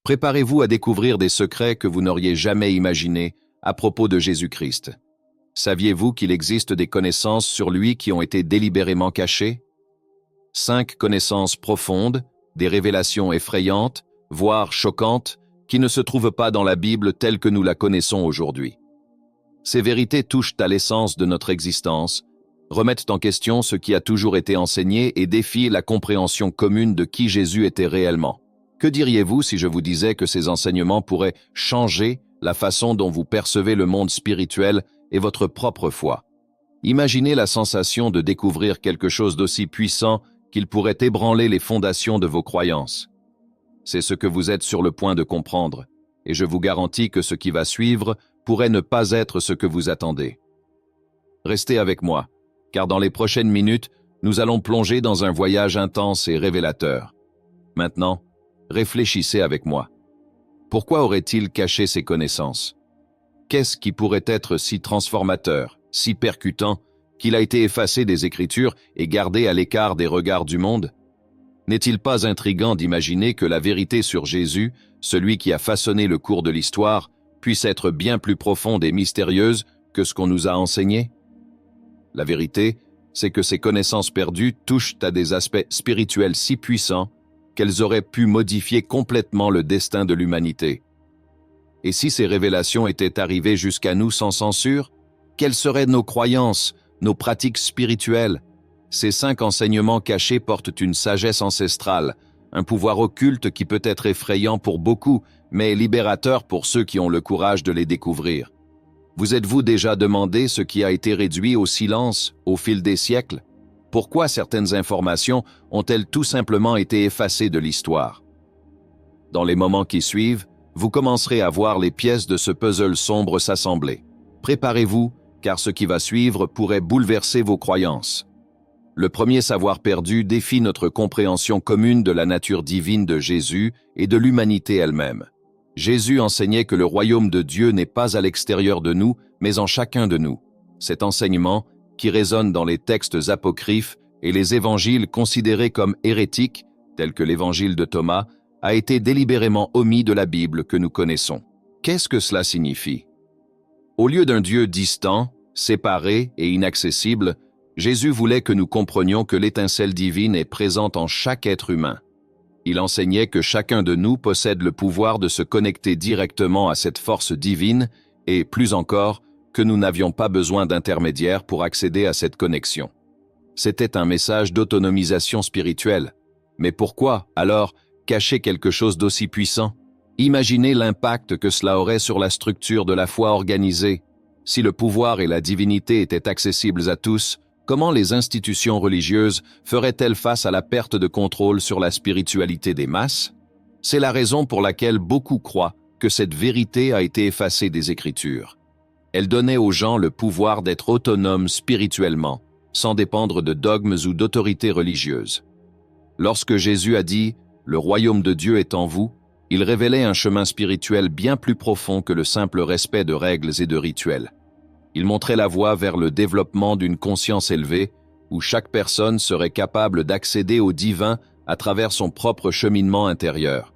Préparez-vous à découvrir des secrets que vous n'auriez jamais imaginés à propos de Jésus-Christ. Saviez-vous qu'il existe des connaissances sur lui qui ont été délibérément cachées? 5 connaissances profondes, des révélations effrayantes, voire choquantes, qui ne se trouvent pas dans la Bible telle que nous la connaissons aujourd'hui. Ces vérités touchent à l'essence de notre existence, remettent en question ce qui a toujours été enseigné et défient la compréhension commune de qui Jésus était réellement. Que diriez-vous si je vous disais que ces enseignements pourraient changer la façon dont vous percevez le monde spirituel et votre propre foi? Imaginez la sensation de découvrir quelque chose d'aussi puissant qu'il pourrait ébranler les fondations de vos croyances. C'est ce que vous êtes sur le point de comprendre, et je vous garantis que ce qui va suivre pourrait ne pas être ce que vous attendez. Restez avec moi, car dans les prochaines minutes, nous allons plonger dans un voyage intense et révélateur. Maintenant, réfléchissez avec moi. Pourquoi aurait-il caché ces connaissances? Qu'est-ce qui pourrait être si transformateur, si percutant, qu'il a été effacé des Écritures et gardé à l'écart des regards du monde? N'est-il pas intriguant d'imaginer que la vérité sur Jésus, celui qui a façonné le cours de l'histoire, puisse être bien plus profonde et mystérieuse que ce qu'on nous a enseigné? La vérité, c'est que ces connaissances perdues touchent à des aspects spirituels si puissants qu'elles auraient pu modifier complètement le destin de l'humanité. Et si ces révélations étaient arrivées jusqu'à nous sans censure, quelles seraient nos croyances, nos pratiques spirituelles? Ces 5 enseignements cachés portent une sagesse ancestrale, un pouvoir occulte qui peut être effrayant pour beaucoup, mais libérateur pour ceux qui ont le courage de les découvrir. Vous êtes-vous déjà demandé ce qui a été réduit au silence au fil des siècles? Pourquoi certaines informations ont-elles tout simplement été effacées de l'histoire? Dans les moments qui suivent, vous commencerez à voir les pièces de ce puzzle sombre s'assembler. Préparez-vous, car ce qui va suivre pourrait bouleverser vos croyances. Le premier savoir perdu défie notre compréhension commune de la nature divine de Jésus et de l'humanité elle-même. Jésus enseignait que le royaume de Dieu n'est pas à l'extérieur de nous, mais en chacun de nous. Cet enseignement, qui résonne dans les textes apocryphes et les évangiles considérés comme hérétiques, tels que l'évangile de Thomas, a été délibérément omis de la Bible que nous connaissons. Qu'est-ce que cela signifie? Au lieu d'un Dieu distant, séparé et inaccessible, Jésus voulait que nous comprenions que l'étincelle divine est présente en chaque être humain. Il enseignait que chacun de nous possède le pouvoir de se connecter directement à cette force divine et, plus encore, que nous n'avions pas besoin d'intermédiaires pour accéder à cette connexion. C'était un message d'autonomisation spirituelle. Mais pourquoi, alors, cacher quelque chose d'aussi puissant? Imaginez l'impact que cela aurait sur la structure de la foi organisée. Si le pouvoir et la divinité étaient accessibles à tous, comment les institutions religieuses feraient-elles face à la perte de contrôle sur la spiritualité des masses? C'est la raison pour laquelle beaucoup croient que cette vérité a été effacée des Écritures. Elle donnait aux gens le pouvoir d'être autonomes spirituellement, sans dépendre de dogmes ou d'autorités religieuses. Lorsque Jésus a dit « Le royaume de Dieu est en vous », il révélait un chemin spirituel bien plus profond que le simple respect de règles et de rituels. Il montrait la voie vers le développement d'une conscience élevée, où chaque personne serait capable d'accéder au divin à travers son propre cheminement intérieur.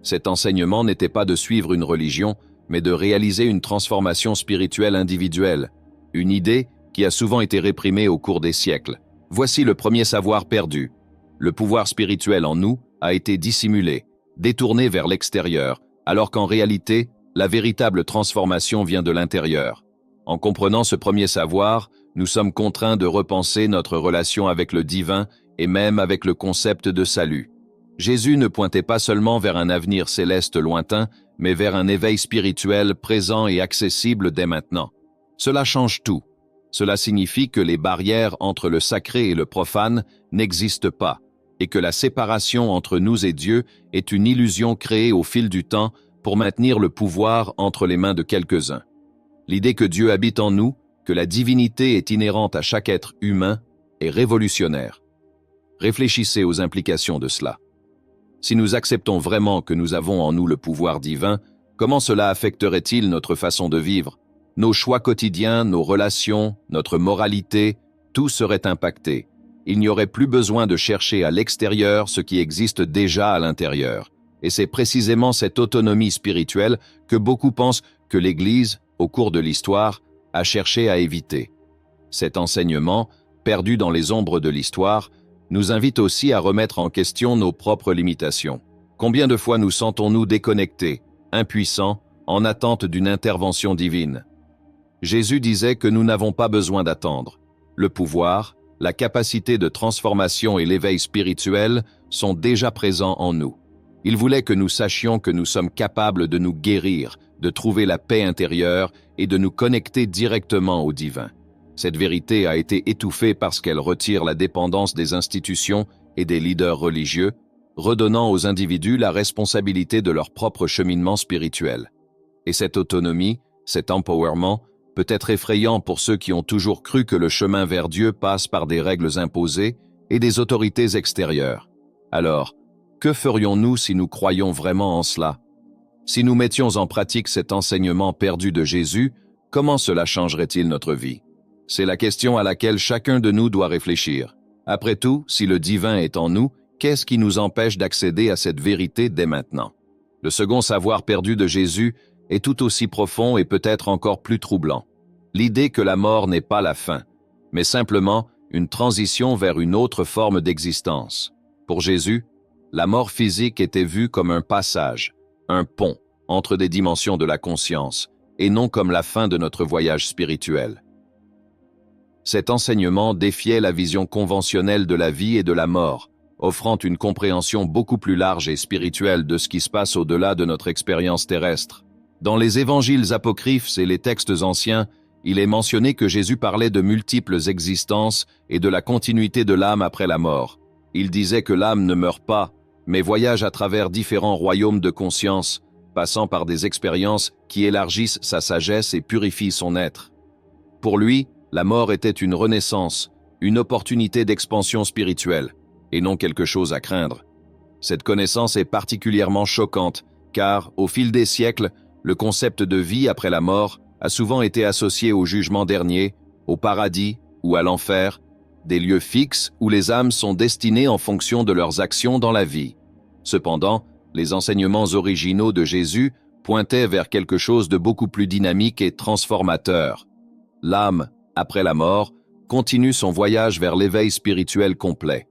Cet enseignement n'était pas de suivre une religion, mais de réaliser une transformation spirituelle individuelle, une idée qui a souvent été réprimée au cours des siècles. Voici le premier savoir perdu. Le pouvoir spirituel en nous a été dissimulé, détourné vers l'extérieur, alors qu'en réalité, la véritable transformation vient de l'intérieur. En comprenant ce premier savoir, nous sommes contraints de repenser notre relation avec le divin et même avec le concept de salut. Jésus ne pointait pas seulement vers un avenir céleste lointain, mais vers un éveil spirituel présent et accessible dès maintenant. Cela change tout. Cela signifie que les barrières entre le sacré et le profane n'existent pas, et que la séparation entre nous et Dieu est une illusion créée au fil du temps pour maintenir le pouvoir entre les mains de quelques-uns. L'idée que Dieu habite en nous, que la divinité est inhérente à chaque être humain, est révolutionnaire. Réfléchissez aux implications de cela. Si nous acceptons vraiment que nous avons en nous le pouvoir divin, comment cela affecterait-il notre façon de vivre? Nos choix quotidiens, nos relations, notre moralité, tout serait impacté. Il n'y aurait plus besoin de chercher à l'extérieur ce qui existe déjà à l'intérieur. Et c'est précisément cette autonomie spirituelle que beaucoup pensent que l'Église, au cours de l'histoire, a cherché à éviter. Cet enseignement, perdu dans les ombres de l'histoire, nous invite aussi à remettre en question nos propres limitations. Combien de fois nous sentons-nous déconnectés, impuissants, en attente d'une intervention divine? Jésus disait que nous n'avons pas besoin d'attendre. Le pouvoir, la capacité de transformation et l'éveil spirituel sont déjà présents en nous. Il voulait que nous sachions que nous sommes capables de nous guérir, de trouver la paix intérieure et de nous connecter directement au divin. Cette vérité a été étouffée parce qu'elle retire la dépendance des institutions et des leaders religieux, redonnant aux individus la responsabilité de leur propre cheminement spirituel. Et cette autonomie, cet empowerment, peut être effrayant pour ceux qui ont toujours cru que le chemin vers Dieu passe par des règles imposées et des autorités extérieures. Alors, que ferions-nous si nous croyions vraiment en cela? Si nous mettions en pratique cet enseignement perdu de Jésus, comment cela changerait-il notre vie? C'est la question à laquelle chacun de nous doit réfléchir. Après tout, si le divin est en nous, qu'est-ce qui nous empêche d'accéder à cette vérité dès maintenant? Le second savoir perdu de Jésus est tout aussi profond et peut-être encore plus troublant. L'idée que la mort n'est pas la fin, mais simplement une transition vers une autre forme d'existence. Pour Jésus, la mort physique était vue comme un passage, un pont entre des dimensions de la conscience, et non comme la fin de notre voyage spirituel. Cet enseignement défiait la vision conventionnelle de la vie et de la mort, offrant une compréhension beaucoup plus large et spirituelle de ce qui se passe au-delà de notre expérience terrestre. Dans les évangiles apocryphes et les textes anciens, il est mentionné que Jésus parlait de multiples existences et de la continuité de l'âme après la mort. Il disait que l'âme ne meurt pas, mais voyage à travers différents royaumes de conscience, passant par des expériences qui élargissent sa sagesse et purifient son être. Pour lui, la mort était une renaissance, une opportunité d'expansion spirituelle, et non quelque chose à craindre. Cette connaissance est particulièrement choquante, car, au fil des siècles, le concept de vie après la mort a souvent été associé au jugement dernier, au paradis ou à l'enfer, des lieux fixes où les âmes sont destinées en fonction de leurs actions dans la vie. Cependant, les enseignements originaux de Jésus pointaient vers quelque chose de beaucoup plus dynamique et transformateur. L'âme, après la mort, continue son voyage vers l'éveil spirituel complet.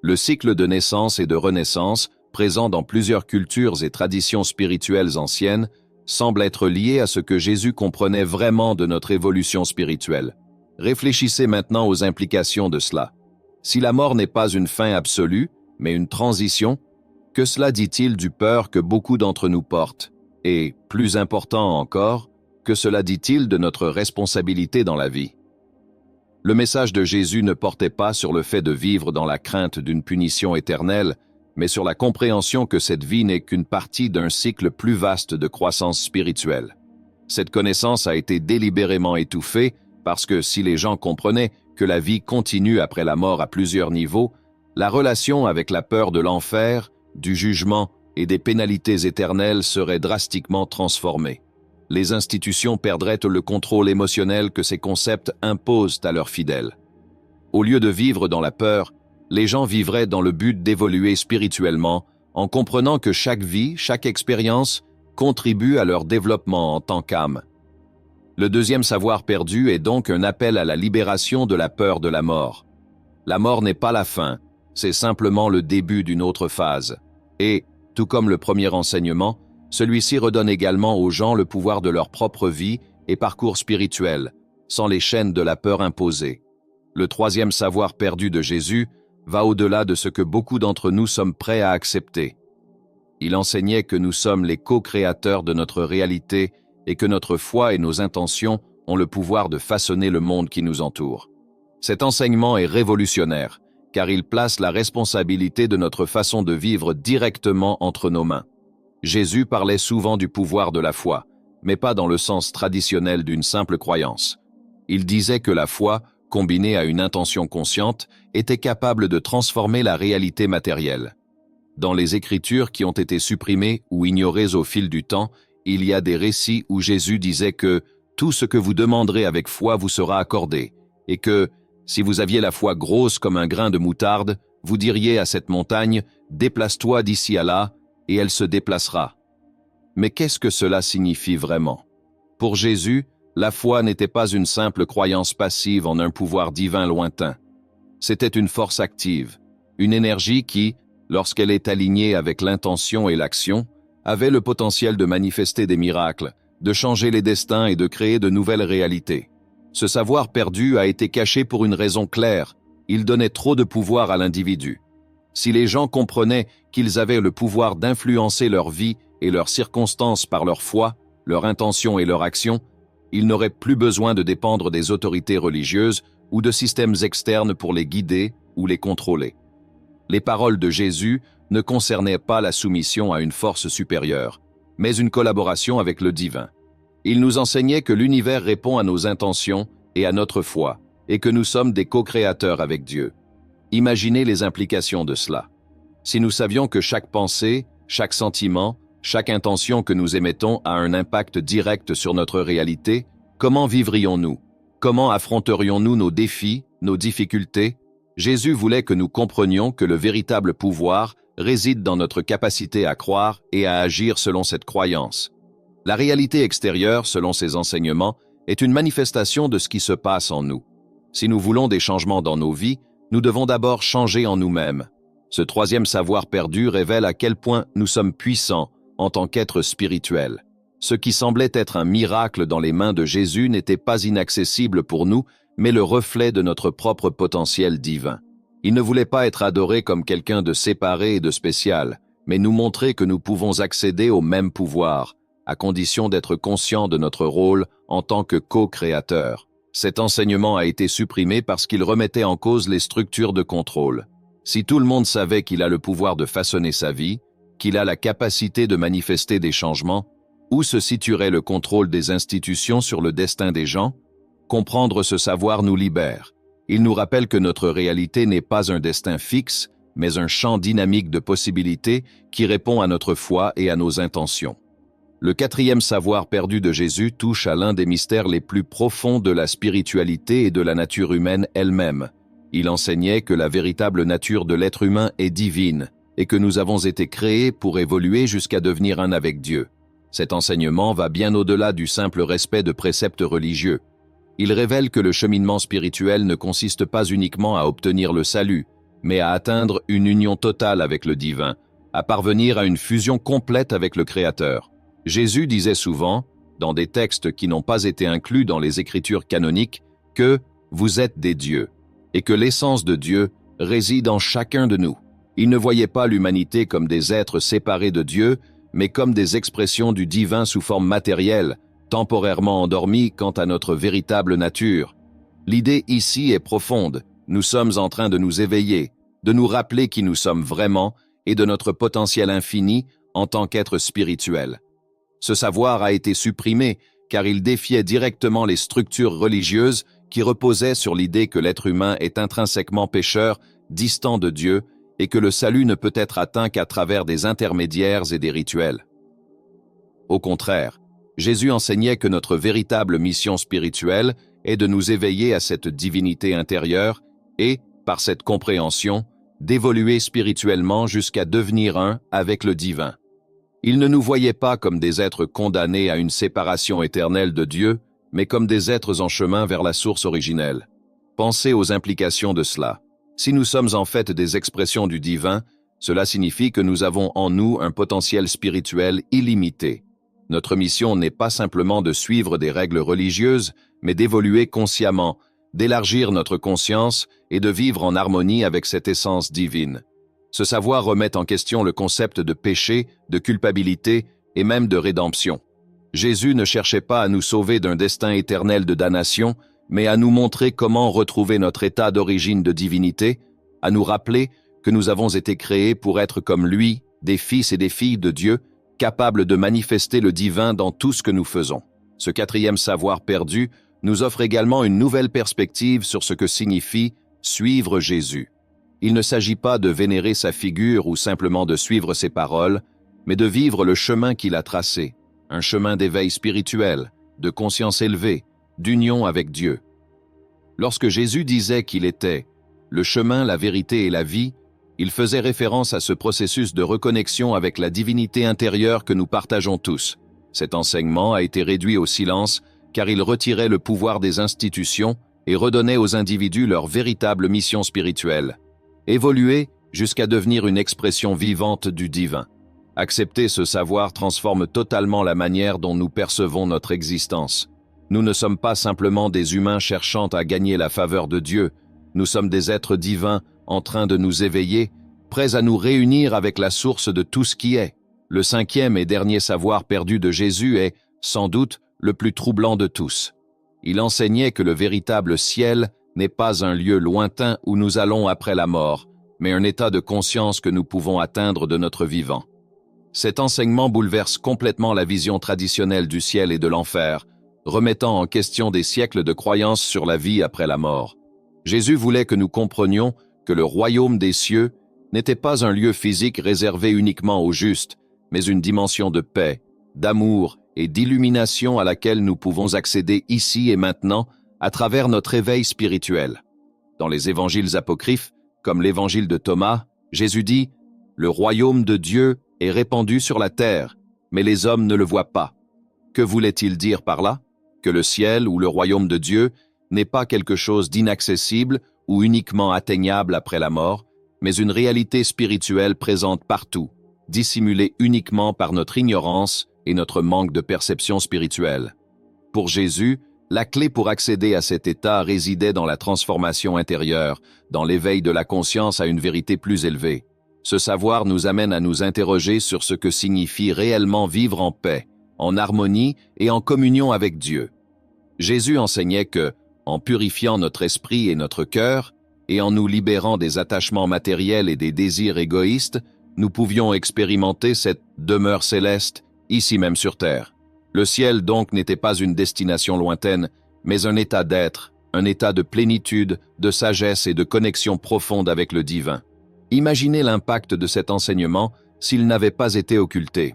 Le cycle de naissance et de renaissance, présent dans plusieurs cultures et traditions spirituelles anciennes, semble être lié à ce que Jésus comprenait vraiment de notre évolution spirituelle. Réfléchissez maintenant aux implications de cela. Si la mort n'est pas une fin absolue, mais une transition, que cela dit-il du peur que beaucoup d'entre nous portent? Et, plus important encore, que cela dit-il de notre responsabilité dans la vie? Le message de Jésus ne portait pas sur le fait de vivre dans la crainte d'une punition éternelle, mais sur la compréhension que cette vie n'est qu'une partie d'un cycle plus vaste de croissance spirituelle. Cette connaissance a été délibérément étouffée parce que si les gens comprenaient que la vie continue après la mort à plusieurs niveaux, la relation avec la peur de l'enfer, du jugement et des pénalités éternelles serait drastiquement transformée. Les institutions perdraient le contrôle émotionnel que ces concepts imposent à leurs fidèles. Au lieu de vivre dans la peur, les gens vivraient dans le but d'évoluer spirituellement en comprenant que chaque vie, chaque expérience contribue à leur développement en tant qu'âme. Le deuxième savoir perdu est donc un appel à la libération de la peur de la mort. La mort n'est pas la fin, c'est simplement le début d'une autre phase. Et, tout comme le premier enseignement, celui-ci redonne également aux gens le pouvoir de leur propre vie et parcours spirituel, sans les chaînes de la peur imposées. Le troisième savoir perdu de Jésus va au-delà de ce que beaucoup d'entre nous sommes prêts à accepter. Il enseignait que nous sommes les co-créateurs de notre réalité et que notre foi et nos intentions ont le pouvoir de façonner le monde qui nous entoure. Cet enseignement est révolutionnaire, car il place la responsabilité de notre façon de vivre directement entre nos mains. Jésus parlait souvent du pouvoir de la foi, mais pas dans le sens traditionnel d'une simple croyance. Il disait que la foi, combinée à une intention consciente, était capable de transformer la réalité matérielle. Dans les Écritures qui ont été supprimées ou ignorées au fil du temps, il y a des récits où Jésus disait que « tout ce que vous demanderez avec foi vous sera accordé » et que « si vous aviez la foi grosse comme un grain de moutarde, vous diriez à cette montagne « déplace-toi d'ici à là » et elle se déplacera. Mais qu'est-ce que cela signifie vraiment? Pour Jésus, la foi n'était pas une simple croyance passive en un pouvoir divin lointain. C'était une force active, une énergie qui, lorsqu'elle est alignée avec l'intention et l'action, avait le potentiel de manifester des miracles, de changer les destins et de créer de nouvelles réalités. Ce savoir perdu a été caché pour une raison claire: il donnait trop de pouvoir à l'individu. Si les gens comprenaient qu'ils avaient le pouvoir d'influencer leur vie et leurs circonstances par leur foi, leur intention et leur action, ils n'auraient plus besoin de dépendre des autorités religieuses ou de systèmes externes pour les guider ou les contrôler. Les paroles de Jésus ne concernaient pas la soumission à une force supérieure, mais une collaboration avec le divin. Il nous enseignait que l'univers répond à nos intentions et à notre foi, et que nous sommes des co-créateurs avec Dieu. Imaginez les implications de cela. Si nous savions que chaque pensée, chaque sentiment, chaque intention que nous émettons a un impact direct sur notre réalité, comment vivrions-nous? Comment affronterions-nous nos défis, nos difficultés? Jésus voulait que nous comprenions que le véritable pouvoir réside dans notre capacité à croire et à agir selon cette croyance. La réalité extérieure, selon ses enseignements, est une manifestation de ce qui se passe en nous. Si nous voulons des changements dans nos vies, nous devons d'abord changer en nous-mêmes. Ce troisième savoir perdu révèle à quel point nous sommes puissants en tant qu'êtres spirituels. Ce qui semblait être un miracle dans les mains de Jésus n'était pas inaccessible pour nous, mais le reflet de notre propre potentiel divin. Il ne voulait pas être adoré comme quelqu'un de séparé et de spécial, mais nous montrer que nous pouvons accéder au même pouvoir, à condition d'être conscients de notre rôle en tant que co-créateurs. Cet enseignement a été supprimé parce qu'il remettait en cause les structures de contrôle. Si tout le monde savait qu'il a le pouvoir de façonner sa vie, qu'il a la capacité de manifester des changements, où se situerait le contrôle des institutions sur le destin des gens? Comprendre ce savoir nous libère. Il nous rappelle que notre réalité n'est pas un destin fixe, mais un champ dynamique de possibilités qui répond à notre foi et à nos intentions. Le quatrième savoir perdu de Jésus touche à l'un des mystères les plus profonds de la spiritualité et de la nature humaine elle-même. Il enseignait que la véritable nature de l'être humain est divine et que nous avons été créés pour évoluer jusqu'à devenir un avec Dieu. Cet enseignement va bien au-delà du simple respect de préceptes religieux. Il révèle que le cheminement spirituel ne consiste pas uniquement à obtenir le salut, mais à atteindre une union totale avec le divin, à parvenir à une fusion complète avec le Créateur. Jésus disait souvent, dans des textes qui n'ont pas été inclus dans les Écritures canoniques, que « vous êtes des dieux » et que l'essence de Dieu réside en chacun de nous. Il ne voyait pas l'humanité comme des êtres séparés de Dieu, mais comme des expressions du divin sous forme matérielle, temporairement endormis quant à notre véritable nature. L'idée ici est profonde. Nous sommes en train de nous éveiller, de nous rappeler qui nous sommes vraiment et de notre potentiel infini en tant qu'être spirituel. Ce savoir a été supprimé car il défiait directement les structures religieuses qui reposaient sur l'idée que l'être humain est intrinsèquement pécheur, distant de Dieu, et que le salut ne peut être atteint qu'à travers des intermédiaires et des rituels. Au contraire, Jésus enseignait que notre véritable mission spirituelle est de nous éveiller à cette divinité intérieure et, par cette compréhension, d'évoluer spirituellement jusqu'à devenir un avec le divin. Il ne nous voyait pas comme des êtres condamnés à une séparation éternelle de Dieu, mais comme des êtres en chemin vers la source originelle. Pensez aux implications de cela. Si nous sommes en fait des expressions du divin, cela signifie que nous avons en nous un potentiel spirituel illimité. Notre mission n'est pas simplement de suivre des règles religieuses, mais d'évoluer consciemment, d'élargir notre conscience et de vivre en harmonie avec cette essence divine. Ce savoir remet en question le concept de péché, de culpabilité et même de rédemption. Jésus ne cherchait pas à nous sauver d'un destin éternel de damnation, mais à nous montrer comment retrouver notre état d'origine de divinité, à nous rappeler que nous avons été créés pour être comme lui, des fils et des filles de Dieu, capables de manifester le divin dans tout ce que nous faisons. Ce quatrième savoir perdu nous offre également une nouvelle perspective sur ce que signifie suivre Jésus. Il ne s'agit pas de vénérer sa figure ou simplement de suivre ses paroles, mais de vivre le chemin qu'il a tracé, un chemin d'éveil spirituel, de conscience élevée, d'union avec Dieu. Lorsque Jésus disait qu'il était le chemin, la vérité et la vie, Il faisait référence à ce processus de reconnexion avec la divinité intérieure que nous partageons tous. Cet enseignement a été réduit au silence car il retirait le pouvoir des institutions et redonnait aux individus leur véritable mission spirituelle. Évoluer jusqu'à devenir une expression vivante du divin. Accepter ce savoir transforme totalement la manière dont nous percevons notre existence. Nous ne sommes pas simplement des humains cherchant à gagner la faveur de Dieu, nous sommes des êtres divins en train de nous éveiller, prêts à nous réunir avec la source de tout ce qui est. Le cinquième et dernier savoir perdu de Jésus est, sans doute, le plus troublant de tous. Il enseignait que le véritable ciel n'est pas un lieu lointain où nous allons après la mort, mais un état de conscience que nous pouvons atteindre de notre vivant. Cet enseignement bouleverse complètement la vision traditionnelle du ciel et de l'enfer, remettant en question des siècles de croyances sur la vie après la mort. Jésus voulait que nous comprenions que le royaume des cieux n'était pas un lieu physique réservé uniquement aux justes, mais une dimension de paix, d'amour et d'illumination à laquelle nous pouvons accéder ici et maintenant à travers notre éveil spirituel. Dans les évangiles apocryphes, comme l'évangile de Thomas, Jésus dit « Le royaume de Dieu est répandu sur la terre, mais les hommes ne le voient pas. » Que voulait-il dire par là? Que le ciel ou le royaume de Dieu n'est pas quelque chose d'inaccessible ou uniquement atteignable après la mort, mais une réalité spirituelle présente partout, dissimulée uniquement par notre ignorance et notre manque de perception spirituelle. Pour Jésus, la clé pour accéder à cet état résidait dans la transformation intérieure, dans l'éveil de la conscience à une vérité plus élevée. Ce savoir nous amène à nous interroger sur ce que signifie réellement vivre en paix, en harmonie et en communion avec Dieu. Jésus enseignait que, en purifiant notre esprit et notre cœur, et en nous libérant des attachements matériels et des désirs égoïstes, nous pouvions expérimenter cette demeure céleste, ici même sur terre. Le ciel donc n'était pas une destination lointaine, mais un état d'être, un état de plénitude, de sagesse et de connexion profonde avec le divin. Imaginez l'impact de cet enseignement s'il n'avait pas été occulté.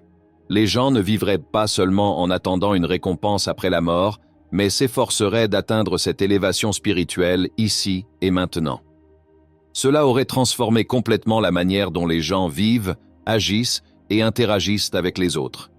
Les gens ne vivraient pas seulement en attendant une récompense après la mort, mais s'efforceraient d'atteindre cette élévation spirituelle ici et maintenant. Cela aurait transformé complètement la manière dont les gens vivent, agissent et interagissent avec les autres.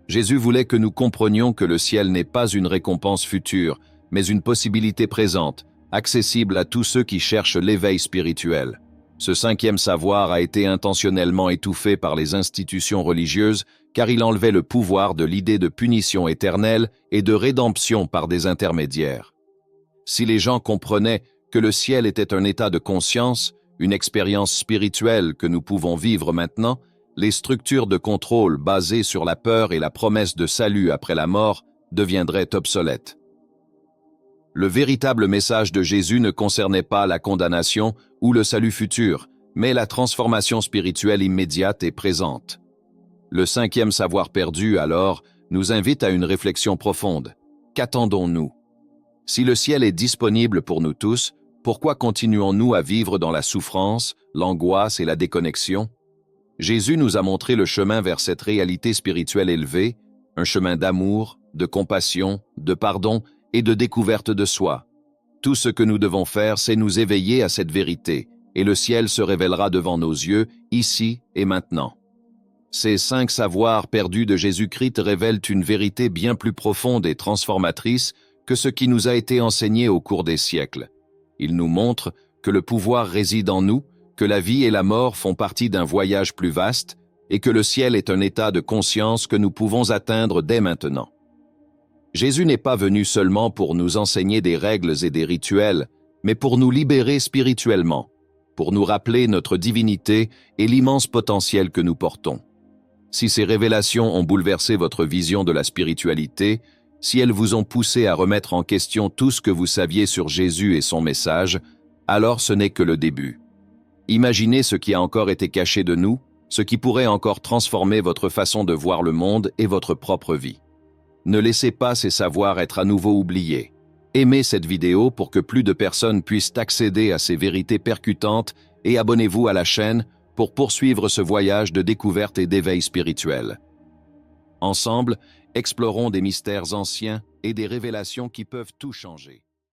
Jésus voulait que nous comprenions que le ciel n'est pas une récompense future, mais une possibilité présente, accessible à tous ceux qui cherchent l'éveil spirituel. Ce cinquième savoir a été intentionnellement étouffé par les institutions religieuses car il enlevait le pouvoir de l'idée de punition éternelle et de rédemption par des intermédiaires. Si les gens comprenaient que le ciel était un état de conscience, une expérience spirituelle que nous pouvons vivre maintenant, les structures de contrôle basées sur la peur et la promesse de salut après la mort deviendraient obsolètes. Le véritable message de Jésus ne concernait pas la condamnation ou le salut futur, mais la transformation spirituelle immédiate et présente. Le cinquième savoir perdu, alors, nous invite à une réflexion profonde. Qu'attendons-nous? Si le ciel est disponible pour nous tous, pourquoi continuons-nous à vivre dans la souffrance, l'angoisse et la déconnexion? Jésus nous a montré le chemin vers cette réalité spirituelle élevée, un chemin d'amour, de compassion, de pardon et de découverte de soi. Tout ce que nous devons faire, c'est nous éveiller à cette vérité, et le ciel se révélera devant nos yeux, ici et maintenant. Ces 5 savoirs perdus de Jésus-Christ révèlent une vérité bien plus profonde et transformatrice que ce qui nous a été enseigné au cours des siècles. Ils nous montrent que le pouvoir réside en nous, que la vie et la mort font partie d'un voyage plus vaste, et que le ciel est un état de conscience que nous pouvons atteindre dès maintenant. Jésus n'est pas venu seulement pour nous enseigner des règles et des rituels, mais pour nous libérer spirituellement, pour nous rappeler notre divinité et l'immense potentiel que nous portons. Si ces révélations ont bouleversé votre vision de la spiritualité, si elles vous ont poussé à remettre en question tout ce que vous saviez sur Jésus et son message, alors ce n'est que le début. Imaginez ce qui a encore été caché de nous, ce qui pourrait encore transformer votre façon de voir le monde et votre propre vie. Ne laissez pas ces savoirs être à nouveau oubliés. Aimez cette vidéo pour que plus de personnes puissent accéder à ces vérités percutantes et abonnez-vous à la chaîne pour poursuivre ce voyage de découverte et d'éveil spirituel. Ensemble, explorons des mystères anciens et des révélations qui peuvent tout changer.